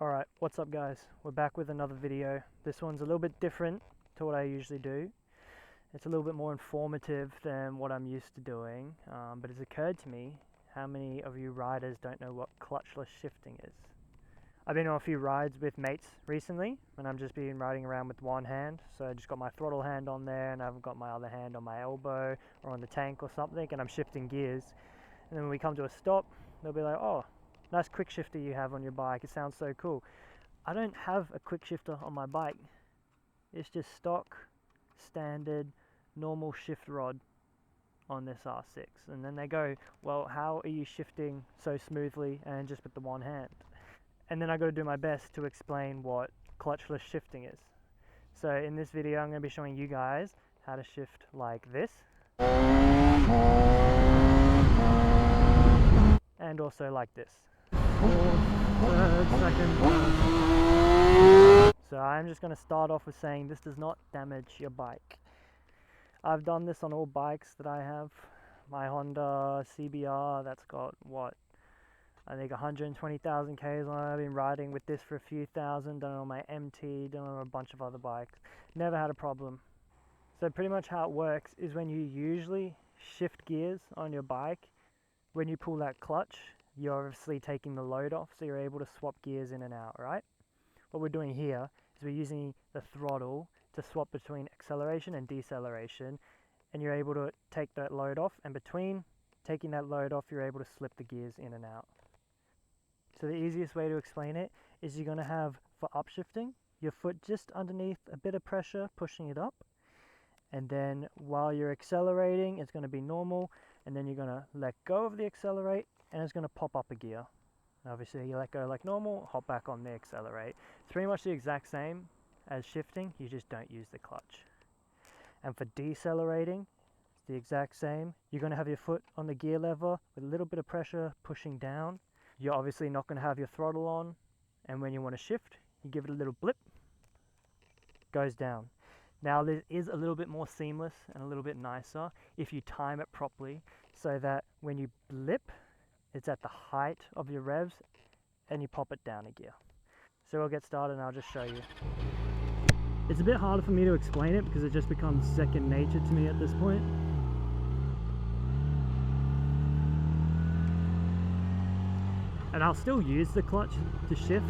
Alright, what's up guys? We're back with another video. This one's a little bit different to what I usually do. It's a little bit more informative than what I'm used to doing, but it's occurred to me how many of you riders don't know what clutchless shifting is. I've been on a few rides with mates recently, and I've just been riding around with one hand, so I just got my throttle hand on there and I've got my other hand on my elbow or on the tank or something, and I'm shifting gears. And then when we come to a stop, they'll be like, oh, nice quick shifter you have on your bike, it sounds so cool. I don't have a quick shifter on my bike. It's just stock, standard, normal shift rod on this R6. And then they go, well, how are you shifting so smoothly and just with the one hand? And then I got to do my best to explain what clutchless shifting is. So in this video I'm going to be showing you guys how to shift like this. And also like this. So I'm just going to start off with saying this does not damage your bike. I've done this on all bikes that I have. My Honda CBR, that's got what, I think 120,000 Ks on it. I've been riding with this for a few thousand, done it on my MT, done it on a bunch of other bikes. Never had a problem. So pretty much how it works is when you usually shift gears on your bike, when you pull that clutch, you're obviously taking the load off, so you're able to swap gears in and out, right? What we're doing here is we're using the throttle to swap between acceleration and deceleration, and you're able to take that load off, and between taking that load off, you're able to slip the gears in and out. So the easiest way to explain it is you're going to have, for upshifting, your foot just underneath a bit of pressure pushing it up, and then while you're accelerating, it's going to be normal, and then you're going to let go of the accelerate, and it's going to pop up a gear. Obviously you let go like normal, hop back on the accelerate. It's pretty much the exact same as shifting, you just don't use the clutch. And for decelerating, it's the exact same. You're going to have your foot on the gear lever with a little bit of pressure pushing down. You're obviously not going to have your throttle on, and when you want to shift, you give it a little blip, goes down. Now this is a little bit more seamless and a little bit nicer if you time it properly, so that when you blip, it's at the height of your revs and you pop it down a gear. So we'll get started and I'll just show you. It's a bit harder for me to explain it because it just becomes second nature to me at this point. And I'll still use the clutch to shift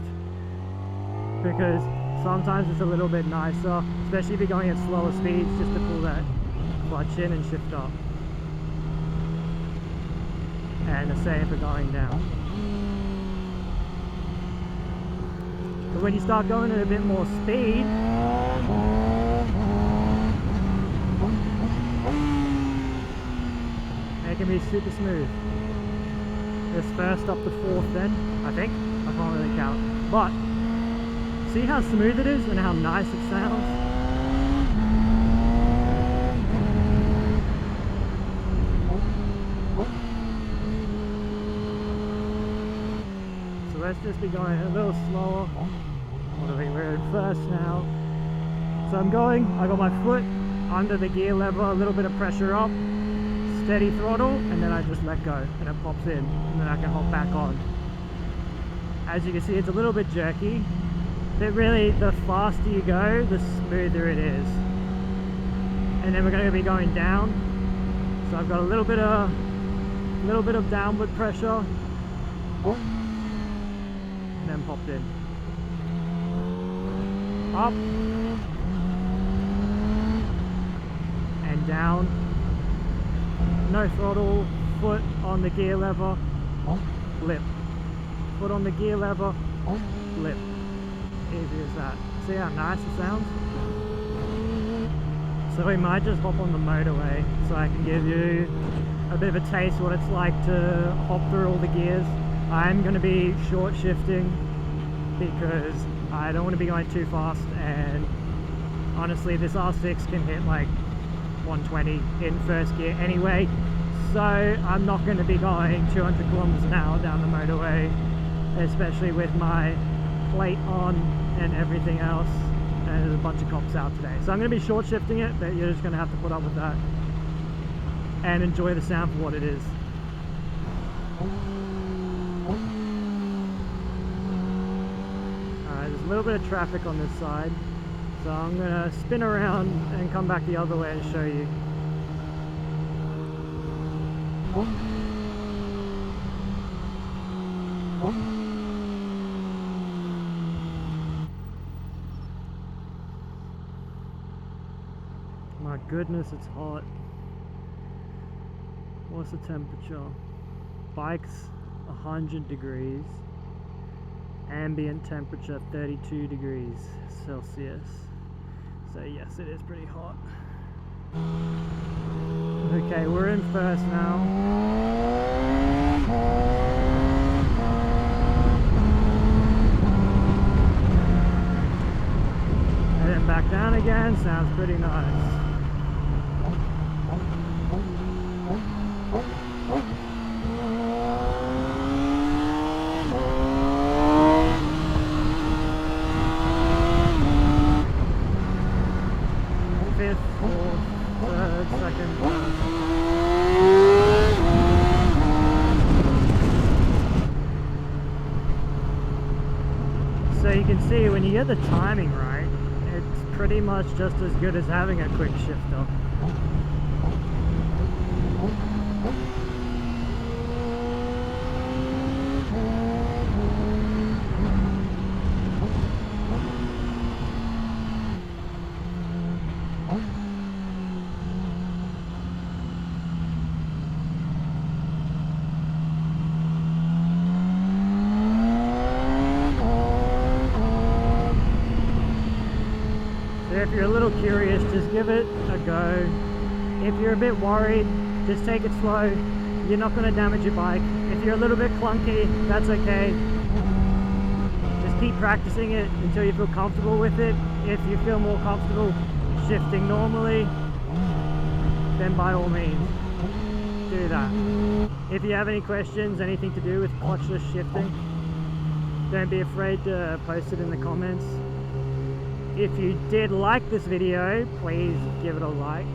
because sometimes it's a little bit nicer, especially if you're going at slower speeds, just to pull that clutch in and shift up. And the same for going down. But when you start going at a bit more speed, it can be super smooth. This first up to fourth then, I think. I can't really count. But, see how smooth it is and how nice it sounds? Let's just be going a little slower. What do we, we're in first now. So I'm going, I got my foot under the gear lever, a little bit of pressure up, steady throttle, and then I just let go and it pops in, and then I can hop back on. As you can see, it's a little bit jerky, but really the faster you go, the smoother it is. And then we're going to be going down. So I've got a little bit of downward pressure. Then popped in. Up and down. No throttle, foot on the gear lever, blip. Foot on the gear lever, blip. Easy as that. See how nice it sounds? So we might just hop on the motorway so I can give you a bit of a taste of what it's like to hop through all the gears. I'm going to be short shifting because I don't want to be going too fast, and honestly this R6 can hit like 120 in first gear anyway, so I'm not going to be going 200 kilometers an hour down the motorway, especially with my plate on and everything else, and there's a bunch of cops out today. So I'm going to be short shifting it, but you're just going to have to put up with that and enjoy the sound for what it is. a little bit of traffic on this side, so I'm gonna spin around and come back the other way and show you. My goodness, it's hot. What's the temperature? Bike's 100 degrees. Ambient temperature 32 degrees Celsius. So yes, it is pretty hot. Okay, we're in first now. And then back down again, sounds pretty nice. Fifth, fourth, third, second, so you can see when you get the timing right, it's pretty much just as good as having a quick shifter. If you're a little curious, just give it a go. If you're a bit worried, just take it slow. You're not going to damage your bike. If you're a little bit clunky, that's okay. Just keep practicing it until you feel comfortable with it. If you feel more comfortable shifting normally, then by all means, do that. If you have any questions, anything to do with clutchless shifting, don't be afraid to post it in the comments. If you did like this video, please give it a like.